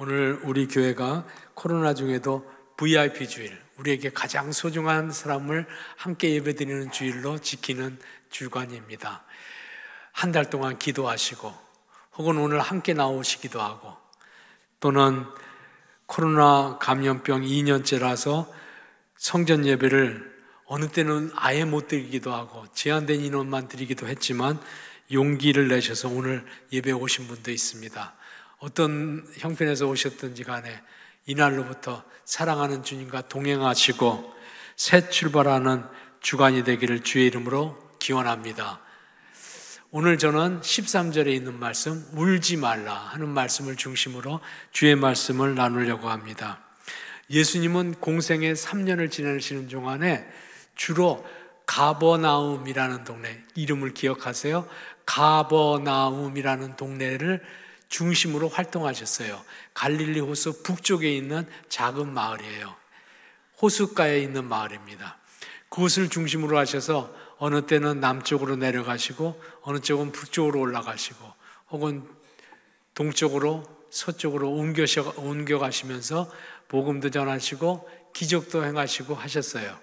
오늘 우리 교회가 코로나 중에도 VIP 주일, 우리에게 가장 소중한 사람을 함께 예배드리는 주일로 지키는 주간입니다. 한 달 동안 기도하시고 혹은 오늘 함께 나오시기도 하고, 또는 코로나 감염병 2년째라서 성전 예배를 어느 때는 아예 못 드리기도 하고 제한된 인원만 드리기도 했지만 용기를 내셔서 오늘 예배 오신 분도 있습니다. 어떤 형편에서 오셨든지 간에 이날로부터 사랑하는 주님과 동행하시고 새 출발하는 주간이 되기를 주의 이름으로 기원합니다. 오늘 저는 13절에 있는 말씀, 울지 말라 하는 말씀을 중심으로 주의 말씀을 나누려고 합니다. 예수님은 공생애 3년을 지내시는 동안에 주로 가버나움이라는 동네, 이름을 기억하세요? 가버나움이라는 동네를 중심으로 활동하셨어요. 갈릴리 호수 북쪽에 있는 작은 마을이에요. 호숫가에 있는 마을입니다. 그곳을 중심으로 하셔서 어느 때는 남쪽으로 내려가시고 어느 쪽은 북쪽으로 올라가시고 혹은 동쪽으로 서쪽으로 옮겨가시면서 복음도 전하시고 기적도 행하시고 하셨어요.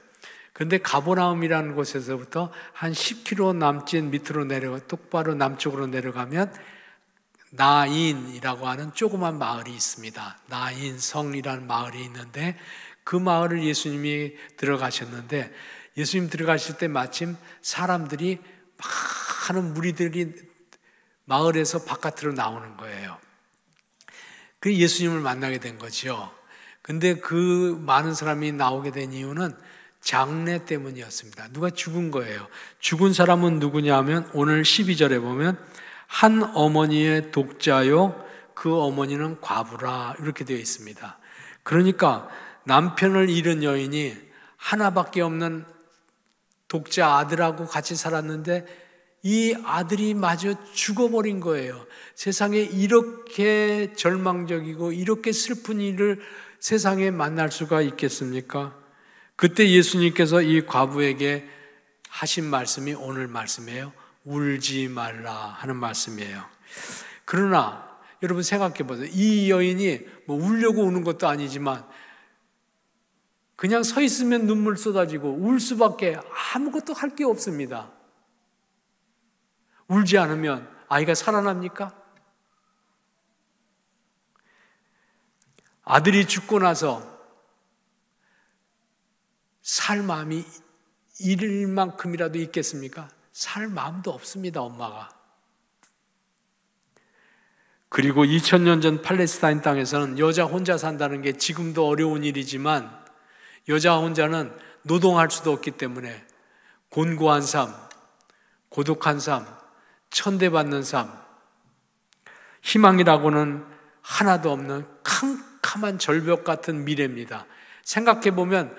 그런데 가버나움이라는 곳에서부터 한 10km 남짓 밑으로 똑바로 남쪽으로 내려가면 나인이라고 하는 조그만 마을이 있습니다. 나인 성이라는 마을이 있는데 그 마을을 예수님이 들어가셨는데, 예수님 들어가실 때 마침 사람들이 많은 무리들이 마을에서 바깥으로 나오는 거예요. 그 예수님을 만나게 된 거죠. 근데 그 많은 사람이 나오게 된 이유는 장례 때문이었습니다. 누가 죽은 거예요. 죽은 사람은 누구냐 하면 오늘 12절에 보면 한 어머니의 독자요 그 어머니는 과부라 이렇게 되어 있습니다. 그러니까 남편을 잃은 여인이 하나밖에 없는 독자 아들하고 같이 살았는데 이 아들이 마저 죽어버린 거예요. 세상에 이렇게 절망적이고 이렇게 슬픈 일을 세상에 만날 수가 있겠습니까? 그때 예수님께서 이 과부에게 하신 말씀이 오늘 말씀이에요. 울지 말라 하는 말씀이에요. 그러나 여러분 생각해 보세요. 이 여인이 뭐 울려고 우는 것도 아니지만 그냥 서 있으면 눈물 쏟아지고 울 수밖에 아무것도 할 게 없습니다. 울지 않으면 아이가 살아납니까? 아들이 죽고 나서 살 마음이 잃을 만큼이라도 있겠습니까? 살 마음도 없습니다, 엄마가. 그리고 2000년 전 팔레스타인 땅에서는 여자 혼자 산다는 게 지금도 어려운 일이지만 여자 혼자는 노동할 수도 없기 때문에 곤고한 삶, 고독한 삶, 천대받는 삶, 희망이라고는 하나도 없는 캄캄한 절벽 같은 미래입니다. 생각해보면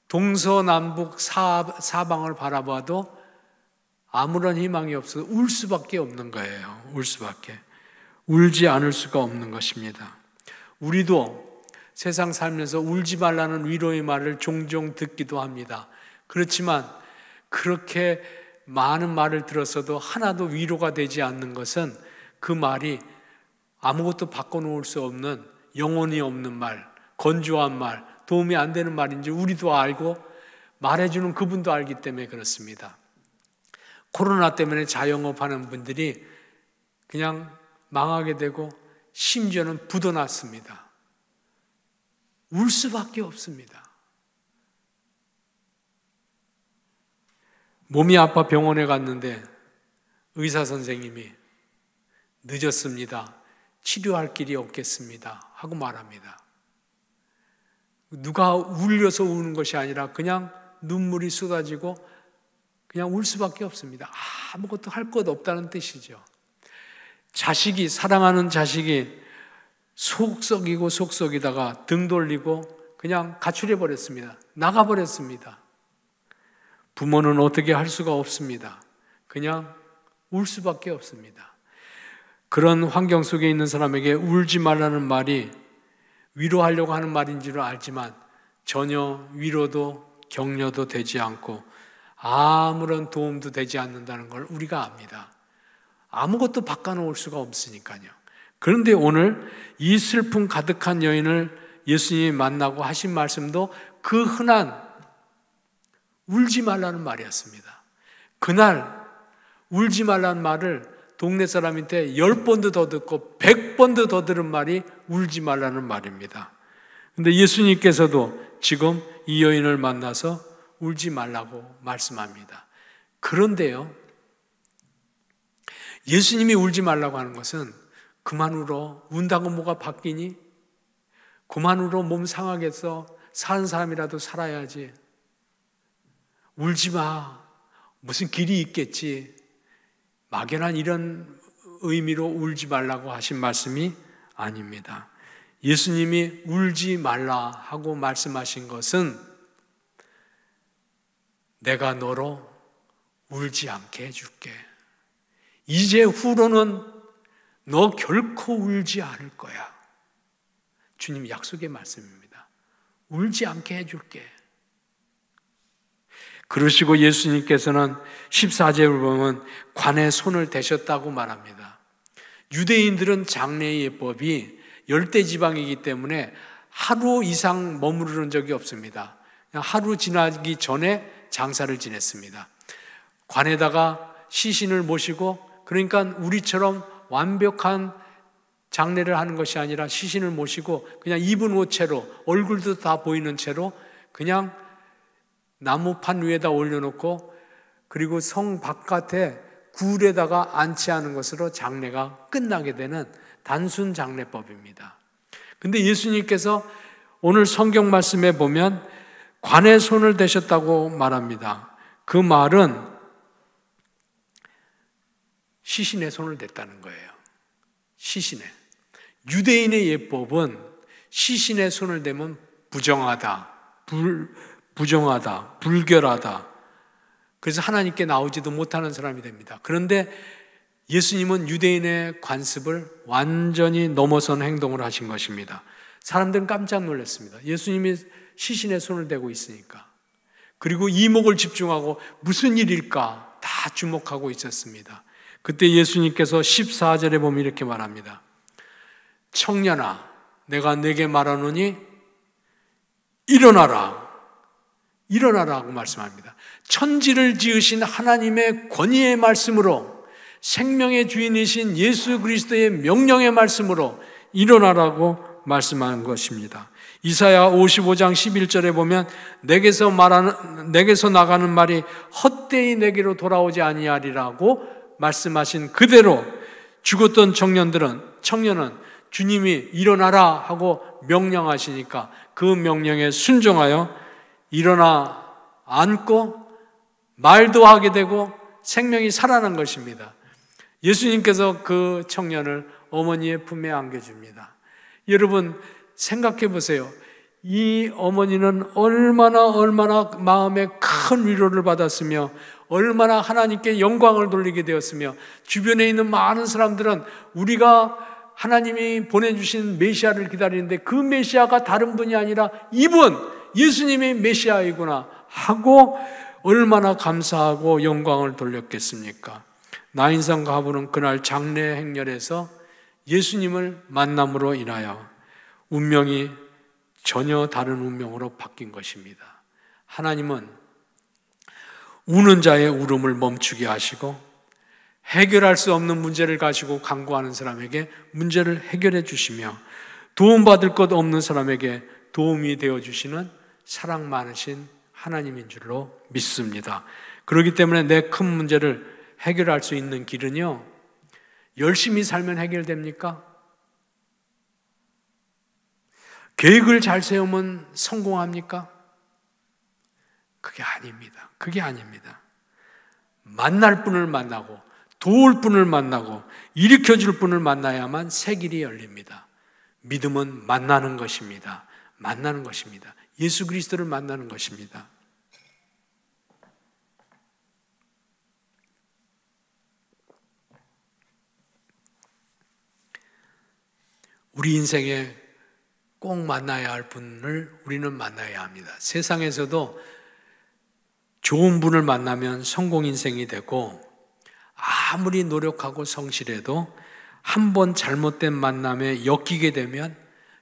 동서남북 사방을 바라봐도 아무런 희망이 없어서 울 수밖에 없는 거예요. 울 수밖에. 울지 않을 수가 없는 것입니다. 우리도 세상 살면서 울지 말라는 위로의 말을 종종 듣기도 합니다. 그렇지만 그렇게 많은 말을 들었어도 하나도 위로가 되지 않는 것은 그 말이 아무것도 바꿔놓을 수 없는 영혼이 없는 말, 건조한 말, 도움이 안 되는 말인지 우리도 알고 말해주는 그분도 알기 때문에 그렇습니다. 코로나 때문에 자영업하는 분들이 그냥 망하게 되고 심지어는 부도났습니다. 울 수밖에 없습니다. 몸이 아파 병원에 갔는데 의사 선생님이 늦었습니다. 치료할 길이 없겠습니다. 하고 말합니다. 누가 울려서 우는 것이 아니라 그냥 눈물이 쏟아지고 그냥 울 수밖에 없습니다. 아무것도 할 것 없다는 뜻이죠. 사랑하는 자식이 속썩이다가 등 돌리고 그냥 가출해버렸습니다. 나가버렸습니다. 부모는 어떻게 할 수가 없습니다. 그냥 울 수밖에 없습니다. 그런 환경 속에 있는 사람에게 울지 말라는 말이 위로하려고 하는 말인 줄 알지만 전혀 위로도 격려도 되지 않고 아무런 도움도 되지 않는다는 걸 우리가 압니다. 아무것도 바꿔놓을 수가 없으니까요. 그런데 오늘 이 슬픔 가득한 여인을 예수님이 만나고 하신 말씀도 그 흔한 울지 말라는 말이었습니다. 그날 울지 말라는 말을 동네 사람한테 10번도 더 듣고 100번도 더 들은 말이 울지 말라는 말입니다. 근데 예수님께서도 지금 이 여인을 만나서 울지 말라고 말씀합니다. 그런데요, 예수님이 울지 말라고 하는 것은 그만 울어, 운다고 뭐가 바뀌니? 그만 울어, 몸 상하겠어, 사는 사람이라도 살아야지, 울지 마, 무슨 길이 있겠지, 막연한 이런 의미로 울지 말라고 하신 말씀이 아닙니다. 예수님이 울지 말라 하고 말씀하신 것은 내가 너로 울지 않게 해줄게. 이제 후로는 너 결코 울지 않을 거야. 주님 약속의 말씀입니다. 울지 않게 해줄게. 그러시고 예수님께서는 14절을 보면 관에 손을 대셨다고 말합니다. 유대인들은 장례의 예법이 열대지방이기 때문에 하루 이상 머무르는 적이 없습니다. 그냥 하루 지나기 전에 장사를 지냈습니다. 관에다가 시신을 모시고, 그러니까 우리처럼 완벽한 장례를 하는 것이 아니라 시신을 모시고 그냥 입은 옷 채로, 얼굴도 다 보이는 채로 그냥 나무판 위에다 올려놓고, 그리고 성 바깥에 굴에다가 안치하는 것으로 장례가 끝나게 되는 단순 장례법입니다. 근데 예수님께서 오늘 성경 말씀에 보면 관에 손을 대셨다고 말합니다. 그 말은 시신에 손을 댔다는 거예요. 시신에. 유대인의 예법은 시신에 손을 대면 부정하다, 부정하다, 불결하다. 그래서 하나님께 나오지도 못하는 사람이 됩니다. 그런데 예수님은 유대인의 관습을 완전히 넘어선 행동을 하신 것입니다. 사람들은 깜짝 놀랐습니다. 예수님이 시신에 손을 대고 있으니까. 그리고 이목을 집중하고 무슨 일일까 다 주목하고 있었습니다. 그때 예수님께서 14절에 보면 이렇게 말합니다. 청년아, 내가 네게 말하노니 일어나라. 일어나라고 말씀합니다. 천지를 지으신 하나님의 권위의 말씀으로, 생명의 주인이신 예수 그리스도의 명령의 말씀으로 일어나라고 말씀하는 것입니다. 이사야 55장 11절에 보면 내게서 나가는 말이 헛되이 내게로 돌아오지 아니하리라고 말씀하신 그대로 죽었던 청년은 주님이 일어나라 하고 명령하시니까 그 명령에 순종하여 일어나 앉고 말도 하게 되고 생명이 살아난 것입니다. 예수님께서 그 청년을 어머니의 품에 안겨줍니다. 여러분 생각해 보세요. 이 어머니는 얼마나 마음에 큰 위로를 받았으며 얼마나 하나님께 영광을 돌리게 되었으며, 주변에 있는 많은 사람들은 우리가 하나님이 보내주신 메시아를 기다리는데 그 메시아가 다른 분이 아니라 이분 예수님이 메시아이구나 하고 얼마나 감사하고 영광을 돌렸겠습니까? 나인상 가부는 그날 장례 행렬에서 예수님을 만남으로 인하여 운명이 전혀 다른 운명으로 바뀐 것입니다. 하나님은 우는 자의 울음을 멈추게 하시고 해결할 수 없는 문제를 가지고 간구하는 사람에게 문제를 해결해 주시며 도움받을 것 없는 사람에게 도움이 되어주시는 사랑 많으신 하나님인 줄로 믿습니다. 그렇기 때문에 내 큰 문제를 해결할 수 있는 길은요, 열심히 살면 해결됩니까? 계획을 잘 세우면 성공합니까? 그게 아닙니다. 그게 아닙니다. 만날 분을 만나고 도울 분을 만나고 일으켜줄 분을 만나야만 새 길이 열립니다. 믿음은 만나는 것입니다. 만나는 것입니다. 예수 그리스도를 만나는 것입니다. 우리 인생에 꼭 만나야 할 분을 우리는 만나야 합니다. 세상에서도 좋은 분을 만나면 성공 인생이 되고, 아무리 노력하고 성실해도 한 번 잘못된 만남에 엮이게 되면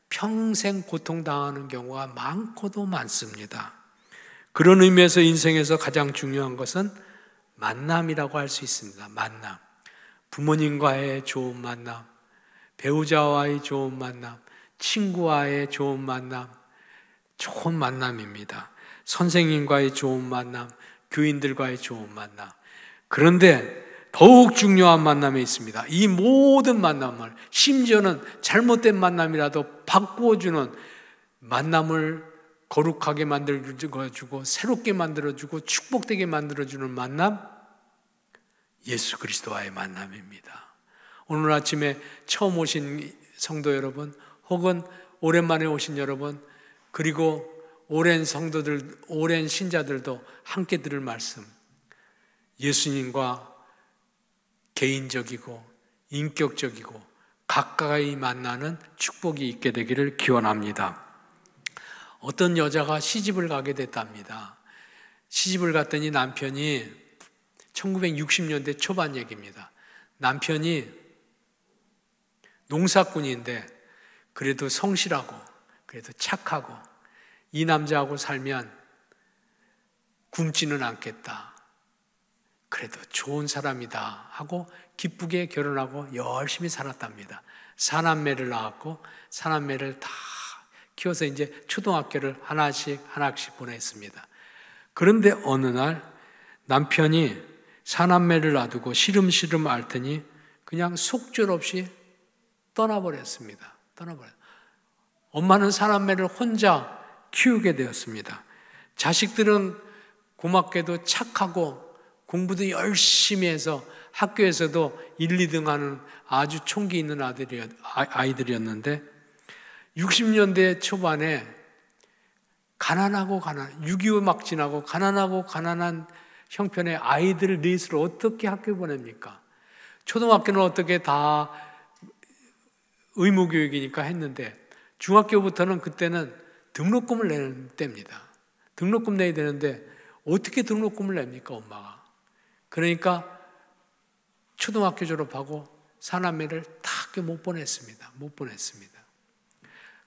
평생 고통당하는 경우가 많고도 많습니다. 그런 의미에서 인생에서 가장 중요한 것은 만남이라고 할 수 있습니다. 만남. 부모님과의 좋은 만남, 배우자와의 좋은 만남, 친구와의 좋은 만남, 좋은 만남입니다. 선생님과의 좋은 만남, 교인들과의 좋은 만남. 그런데 더욱 중요한 만남이 있습니다. 이 모든 만남을, 심지어는 잘못된 만남이라도 바꾸어주는 만남을 거룩하게 만들어주고 새롭게 만들어주고 축복되게 만들어주는 만남, 예수 그리스도와의 만남입니다. 오늘 아침에 처음 오신 성도 여러분, 혹은 오랜만에 오신 여러분, 그리고 오랜 성도들, 오랜 신자들도 함께 들을 말씀, 예수님과 개인적이고 인격적이고 가까이 만나는 축복이 있게 되기를 기원합니다. 어떤 여자가 시집을 가게 됐답니다. 시집을 갔더니 남편이 1960년대 초반 얘기입니다. 남편이 농사꾼인데 그래도 성실하고 그래도 착하고 이 남자하고 살면 굶지는 않겠다. 그래도 좋은 사람이다 하고 기쁘게 결혼하고 열심히 살았답니다. 사남매를 낳았고 사남매를 다 키워서 이제 초등학교를 하나씩 보냈습니다. 그런데 어느 날 남편이 사남매를 놔두고 시름시름 앓더니 그냥 속절없이 떠나버렸습니다. 엄마는 사남매를 혼자 키우게 되었습니다. 자식들은 고맙게도 착하고 공부도 열심히 해서 학교에서도 1, 2등 하는 아주 총기 있는 아이들이었는데 60년대 초반에 6.25 막 지나고 가난한 형편의 아이들 넷을 어떻게 학교에 보냅니까? 초등학교는 어떻게 다 의무교육이니까 했는데 중학교부터는 그때는 등록금을 내는 때입니다. 등록금 내야 되는데 어떻게 등록금을 냅니까, 엄마가? 그러니까 초등학교 졸업하고 사남매를 다 학교 못 보냈습니다.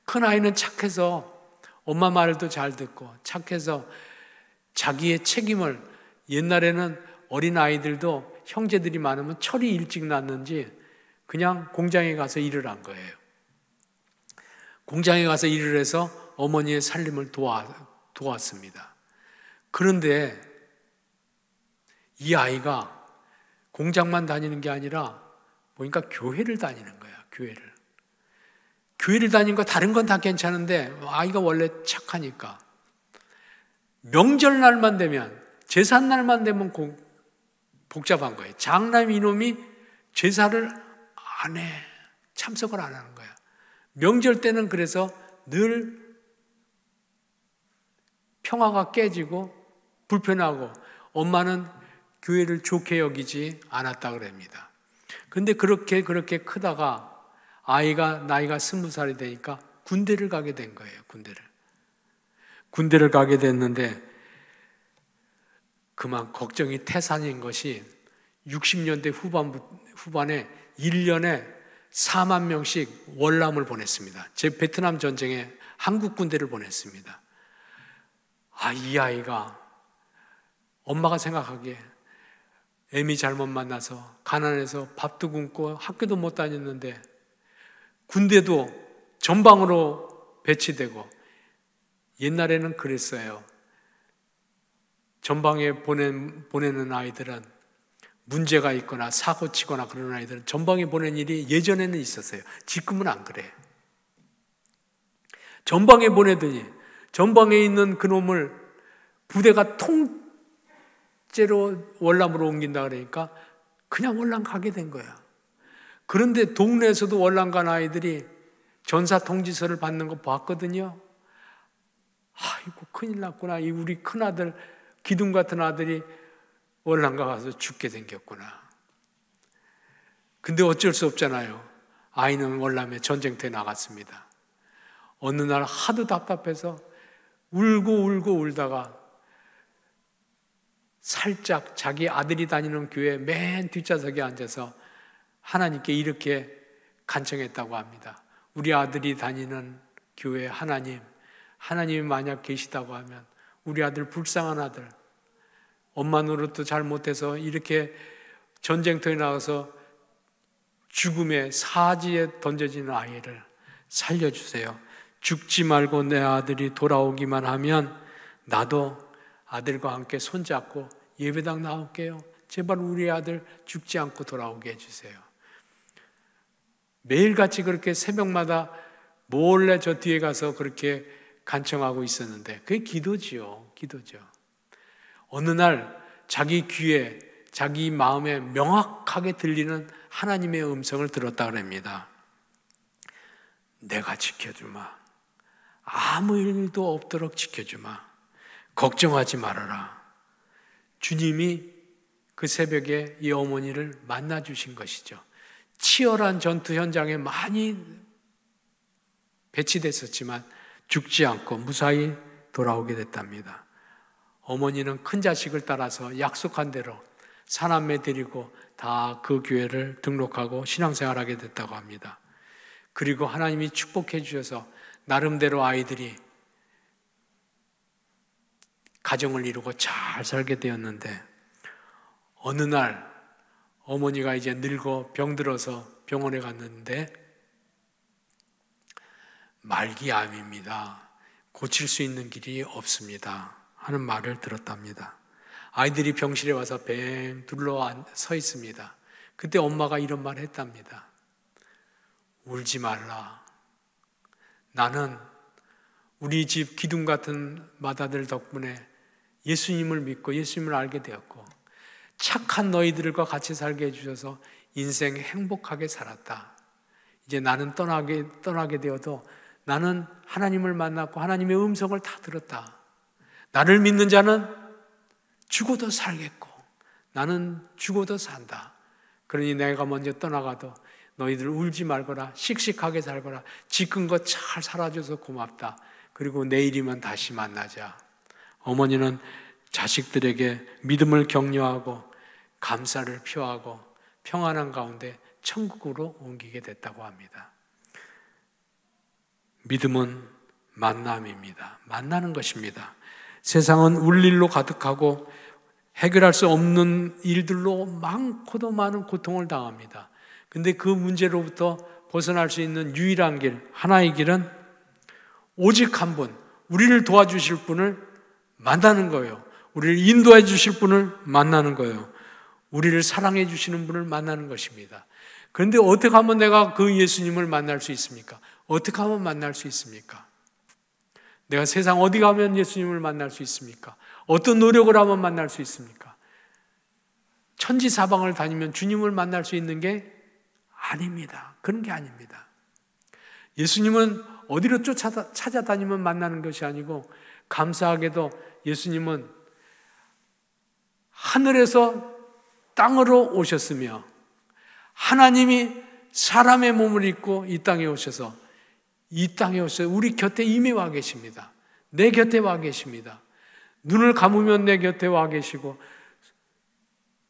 큰 아이는 착해서 엄마 말도 잘 듣고 착해서 자기의 책임을, 옛날에는 어린 아이들도 형제들이 많으면 철이 일찍 났는지 그냥 공장에 가서 일을 한 거예요. 공장에 가서 일을 해서 어머니의 살림을 도왔습니다. 그런데 이 아이가 공장만 다니는 게 아니라 보니까 교회를 다니는 거야. 교회를 다니는 거 다른 건 다 괜찮은데 아이가 원래 착하니까 명절날만 되면, 제삿날만 되면 복잡한 거예요. 장남 이놈이 제사를 안 해. 참석을 안 하는 거야. 명절 때는 그래서 늘 평화가 깨지고 불편하고 엄마는 교회를 좋게 여기지 않았다 그럽니다. 그런데 그렇게 크다가 아이가 나이가 20살이 되니까 군대를 가게 된 거예요. 군대를 가게 됐는데 그만 걱정이 태산인 것이 60년대 후반에 1년에 4만 명씩 월남을 보냈습니다. 제 베트남 전쟁에 한국 군대를 보냈습니다. 이 아이가 엄마가 생각하기에 애미 잘못 만나서 가난해서 밥도 굶고 학교도 못 다녔는데 군대도 전방으로 배치되고, 옛날에는 그랬어요. 전방에 보내는 아이들은 문제가 있거나 사고 치거나 그런 아이들은 전방에 보낸 일이 예전에는 있었어요. 지금은 안 그래. 전방에 보내더니 전방에 있는 그놈을 부대가 통째로 월남으로 옮긴다 그러니까 그냥 월남 가게 된 거야. 그런데 동네에서도 월남 간 아이들이 전사 통지서를 받는 거 봤거든요. 아이고 큰일 났구나. 우리 큰아들, 기둥 같은 아들이 월남 가서 죽게 생겼구나. 근데 어쩔 수 없잖아요. 아이는 월남에 전쟁터에 나갔습니다. 어느 날 하도 답답해서 울고 울다가 살짝 자기 아들이 다니는 교회 맨 뒷좌석에 앉아서 하나님께 이렇게 간청했다고 합니다. 우리 아들이 다니는 교회 하나님이 만약 계시다고 하면 우리 아들, 불쌍한 아들, 엄마 노릇도 잘 못해서 이렇게 전쟁터에 나가서 죽음의 사지에 던져지는 아이를 살려주세요. 죽지 말고 내 아들이 돌아오기만 하면 나도 아들과 함께 손잡고 예배당 나올게요. 제발 우리 아들 죽지 않고 돌아오게 해주세요. 매일같이 그렇게 새벽마다 몰래 저 뒤에 가서 그렇게 간청하고 있었는데 그게 기도죠. 어느 날 자기 귀에, 자기 마음에 명확하게 들리는 하나님의 음성을 들었다 그럽니다. 내가 지켜주마. 아무 일도 없도록 지켜주마. 걱정하지 말아라. 주님이 그 새벽에 이 어머니를 만나 주신 것이죠. 치열한 전투 현장에 많이 배치됐었지만 죽지 않고 무사히 돌아오게 됐답니다. 어머니는 큰 자식을 따라서 약속한 대로 사남매 데리고 다 그 교회를 등록하고 신앙생활하게 됐다고 합니다. 그리고 하나님이 축복해 주셔서 나름대로 아이들이 가정을 이루고 잘 살게 되었는데 어느 날 어머니가 이제 늙어 병들어서 병원에 갔는데 말기암입니다. 고칠 수 있는 길이 없습니다. 하는 말을 들었답니다. 아이들이 병실에 와서 뱅 둘러 서 있습니다. 그때 엄마가 이런 말을 했답니다. 울지 말라. 나는 우리 집 기둥 같은 맏아들 덕분에 예수님을 믿고 예수님을 알게 되었고 착한 너희들과 같이 살게 해주셔서 인생 행복하게 살았다. 이제 나는 떠나게 되어도 나는 하나님을 만났고 하나님의 음성을 다 들었다. 나를 믿는 자는 죽어도 살겠고 나는 죽어도 산다. 그러니 내가 먼저 떠나가도 너희들 울지 말거라. 씩씩하게 살거라. 지금껏 잘 살아줘서 고맙다. 그리고 내일이면 다시 만나자. 어머니는 자식들에게 믿음을 격려하고 감사를 표하고 평안한 가운데 천국으로 옮기게 됐다고 합니다. 믿음은 만남입니다. 만나는 것입니다. 세상은 울 일로 가득하고 해결할 수 없는 일들로 많고도 많은 고통을 당합니다. 근데 그 문제로부터 벗어날 수 있는 유일한 길, 하나의 길은 오직 한 분, 우리를 도와주실 분을 만나는 거예요. 우리를 인도해 주실 분을 만나는 거예요. 우리를 사랑해 주시는 분을 만나는 것입니다. 그런데 어떻게 하면 내가 그 예수님을 만날 수 있습니까? 어떻게 하면 만날 수 있습니까? 내가 세상 어디 가면 예수님을 만날 수 있습니까? 어떤 노력을 하면 만날 수 있습니까? 천지사방을 다니면 주님을 만날 수 있는 게 아닙니다. 그런 게 아닙니다. 예수님은 어디로 찾아다니면 만나는 것이 아니고 감사하게도 예수님은 하늘에서 땅으로 오셨으며 하나님이 사람의 몸을 입고 이 땅에 오셔서 우리 곁에 이미 와 계십니다. 내 곁에 와 계십니다. 눈을 감으면 내 곁에 와 계시고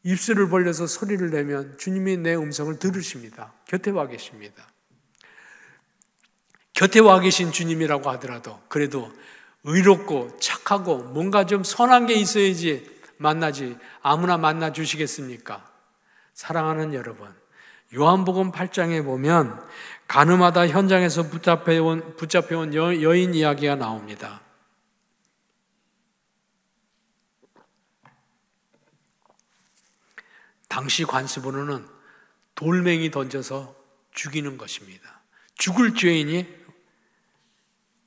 입술을 벌려서 소리를 내면 주님이 내 음성을 들으십니다. 곁에 와 계십니다. 곁에 와 계신 주님이라고 하더라도 그래도 의롭고 착하고 뭔가 좀 선한 게 있어야지 만나지 아무나 만나 주시겠습니까? 사랑하는 여러분, 요한복음 8장에 보면 가늠하다 현장에서 붙잡혀온 여인 이야기가 나옵니다. 당시 관습으로는 돌멩이 던져서 죽이는 것입니다. 죽을 죄인이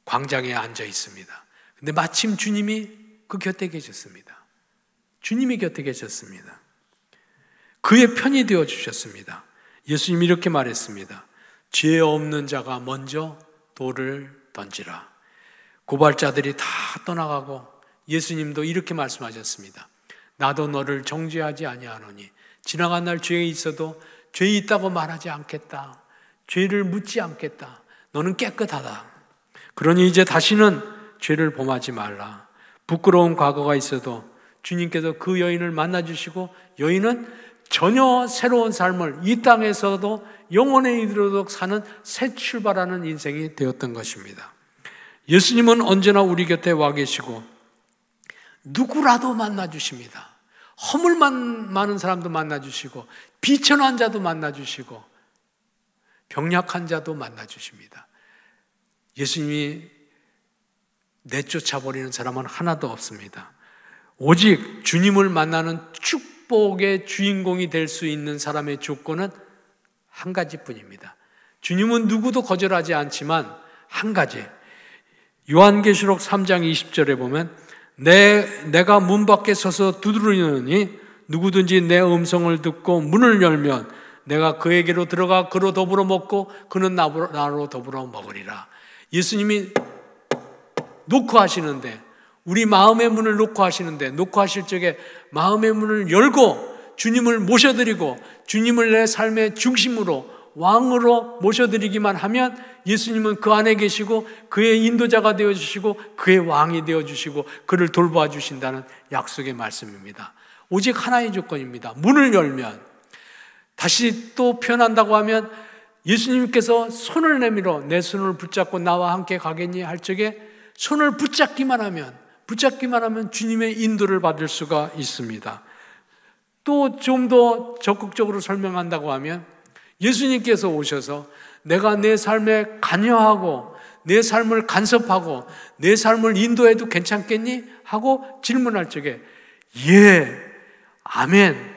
광장에 앉아 있습니다. 근데 마침 주님이 그 곁에 계셨습니다. 주님이 곁에 계셨습니다. 그의 편이 되어 주셨습니다. 예수님이 이렇게 말했습니다. 죄 없는 자가 먼저 돌을 던지라. 고발자들이 다 떠나가고 예수님도 이렇게 말씀하셨습니다. 나도 너를 정죄하지 아니하노니 지나간 날 죄에 있어도 죄 있다고 말하지 않겠다. 죄를 묻지 않겠다. 너는 깨끗하다. 그러니 이제 다시는 죄를 범하지 말라. 부끄러운 과거가 있어도 주님께서 그 여인을 만나주시고 여인은 전혀 새로운 삶을 이 땅에서도 영원에 이르도록 사는 새 출발하는 인생이 되었던 것입니다. 예수님은 언제나 우리 곁에 와 계시고 누구라도 만나주십니다. 허물 많은 사람도 만나주시고 비천한 자도 만나주시고 병약한 자도 만나주십니다. 예수님이 내쫓아버리는 사람은 하나도 없습니다. 오직 주님을 만나는 축복의 주인공이 될 수 있는 사람의 조건은 한 가지뿐입니다. 주님은 누구도 거절하지 않지만 한 가지, 요한계시록 3장 20절에 보면 내가 문 밖에 서서 두드리느니 누구든지 내 음성을 듣고 문을 열면 내가 그에게로 들어가 그로 더불어 먹고 그는 나로 더불어 먹으리라. 예수님이 놓고 하시는데, 우리 마음의 문을 놓고 하시는데, 놓고 하실 적에 마음의 문을 열고 주님을 모셔드리고 주님을 내 삶의 중심으로 왕으로 모셔드리기만 하면 예수님은 그 안에 계시고 그의 인도자가 되어주시고 그의 왕이 되어주시고 그를 돌보아 주신다는 약속의 말씀입니다. 오직 하나의 조건입니다. 문을 열면, 다시 또 표현한다고 하면 예수님께서 손을 내밀어 내 손을 붙잡고 나와 함께 가겠니 할 적에 손을 붙잡기만 하면 주님의 인도를 받을 수가 있습니다. 또 좀 더 적극적으로 설명한다고 하면 예수님께서 오셔서 내가 내 삶에 관여하고 내 삶을 간섭하고 내 삶을 인도해도 괜찮겠니? 하고 질문할 적에 예, 아멘,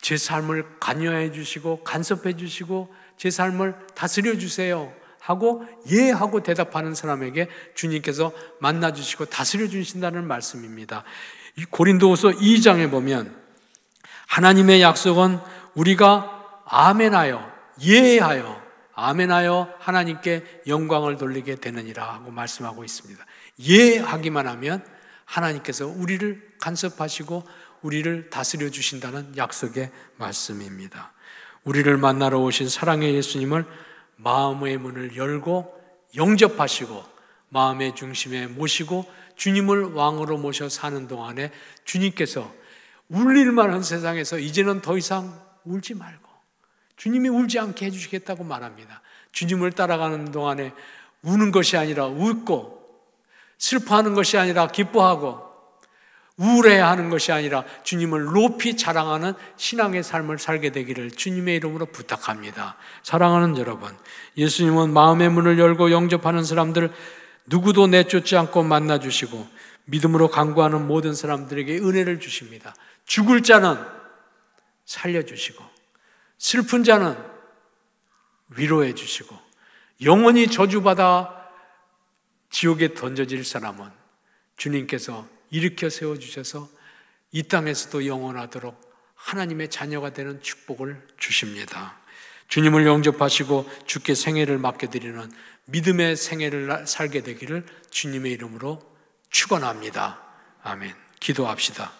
제 삶을 관여해 주시고 간섭해 주시고 제 삶을 다스려 주세요 하고 예 하고 대답하는 사람에게 주님께서 만나 주시고 다스려 주신다는 말씀입니다. 이 고린도후서 2장에 보면 하나님의 약속은 우리가 아멘하여 예하여 아멘하여 하나님께 영광을 돌리게 되느니라 하고 말씀하고 있습니다. 예하기만 하면 하나님께서 우리를 간섭하시고 우리를 다스려 주신다는 약속의 말씀입니다. 우리를 만나러 오신 사랑의 예수님을 마음의 문을 열고 영접하시고 마음의 중심에 모시고 주님을 왕으로 모셔 사는 동안에 주님께서 울릴만한 세상에서 이제는 더 이상 울지 말고 주님이 울지 않게 해주시겠다고 말합니다. 주님을 따라가는 동안에 우는 것이 아니라 웃고, 슬퍼하는 것이 아니라 기뻐하고, 우울해하는 것이 아니라 주님을 높이 자랑하는 신앙의 삶을 살게 되기를 주님의 이름으로 부탁합니다. 사랑하는 여러분, 예수님은 마음의 문을 열고 영접하는 사람들 누구도 내쫓지 않고 만나주시고 믿음으로 간구하는 모든 사람들에게 은혜를 주십니다. 죽을 자는 살려주시고 슬픈 자는 위로해 주시고 영원히 저주받아 지옥에 던져질 사람은 주님께서 일으켜 세워주셔서 이 땅에서도 영원하도록 하나님의 자녀가 되는 축복을 주십니다. 주님을 영접하시고 주께 생애를 맡겨드리는 믿음의 생애를 살게 되기를 주님의 이름으로 축원합니다. 아멘. 기도합시다.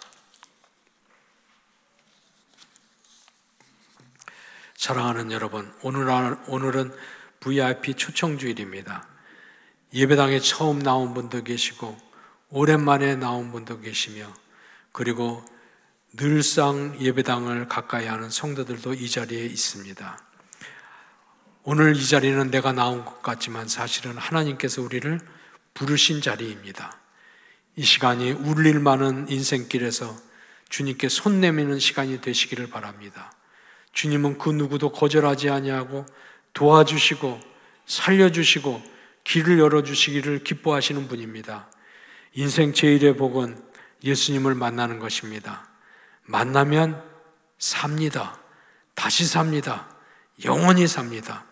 사랑하는 여러분, 오늘은 VIP 초청주일입니다. 예배당에 처음 나온 분도 계시고 오랜만에 나온 분도 계시며 그리고 늘상 예배당을 가까이 하는 성도들도 이 자리에 있습니다. 오늘 이 자리는 내가 나온 것 같지만 사실은 하나님께서 우리를 부르신 자리입니다. 이 시간이 울릴 많은 인생길에서 주님께 손 내미는 시간이 되시기를 바랍니다. 주님은 그 누구도 거절하지 아니하고 도와주시고 살려주시고 길을 열어주시기를 기뻐하시는 분입니다. 인생 제1의 복은 예수님을 만나는 것입니다. 만나면 삽니다. 다시 삽니다. 영원히 삽니다.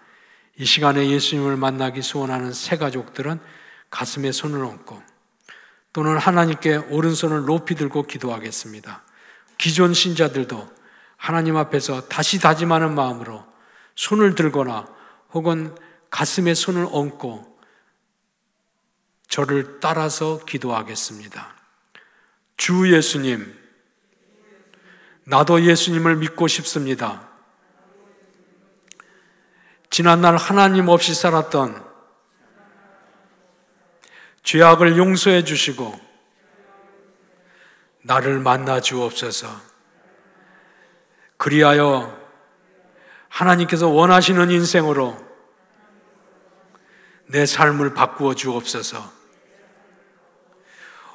이 시간에 예수님을 만나기 소원하는 새 가족들은 가슴에 손을 얹고 또는 하나님께 오른손을 높이 들고 기도하겠습니다. 기존 신자들도 하나님 앞에서 다시 다짐하는 마음으로 손을 들거나 혹은 가슴에 손을 얹고 저를 따라서 기도하겠습니다. 주 예수님, 나도 예수님을 믿고 싶습니다. 지난날 하나님 없이 살았던 죄악을 용서해 주시고 나를 만나 주옵소서. 그리하여 하나님께서 원하시는 인생으로 내 삶을 바꾸어 주옵소서.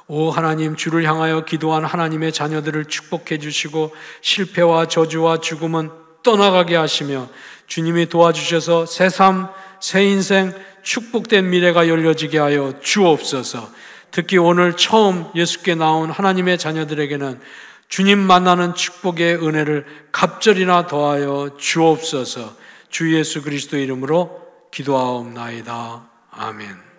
오 하나님, 주를 향하여 기도한 하나님의 자녀들을 축복해 주시고 실패와 저주와 죽음은 떠나가게 하시며 주님이 도와주셔서 새 삶, 새 인생, 축복된 미래가 열려지게 하여 주옵소서. 특히 오늘 처음 예수께 나온 하나님의 자녀들에게는 주님 만나는 축복의 은혜를 갑절이나 더하여 주옵소서. 주 예수 그리스도 이름으로 기도하옵나이다. 아멘.